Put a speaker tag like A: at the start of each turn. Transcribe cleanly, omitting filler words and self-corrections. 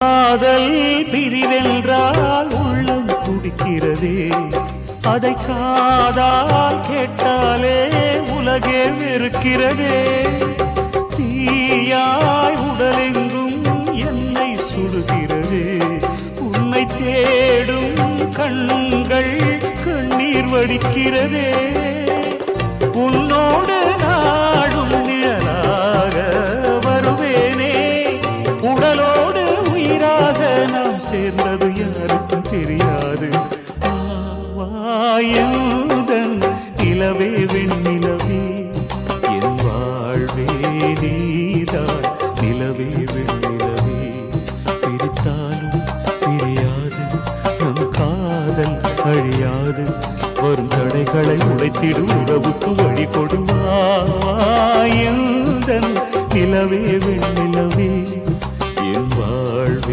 A: காதல் பிரிவென்றால் உள்ளம் துடிக்கிறதே, அதை காதால் கேட்டாலே உலகே வெறுக்கிறதே. தீயாய் உடலெங்கும் என்னை சுடுகிறதே, உன்னை தேடும் கண்கள் கண்ணீர் வடிக்கிறதே. உன்னோடு நாடும் நிழலாக வருவேனே, உடலோடு உயிராக நாம் சேர்ந்தது யாருக்கும் தெரியாது. வாயுதன் நிலவே வெண்ணிலவே, என் வாழ்வே நீதான் நிலவே வெண்ணிலவே. பிரித்தாலும் பிரியாது நம் காதல் அழியாது, வரும் தடைகளை உடைத்திடும் உறவுக்கு வழி கொடுவாயுதன் நிலவே வெண்ணிலவே.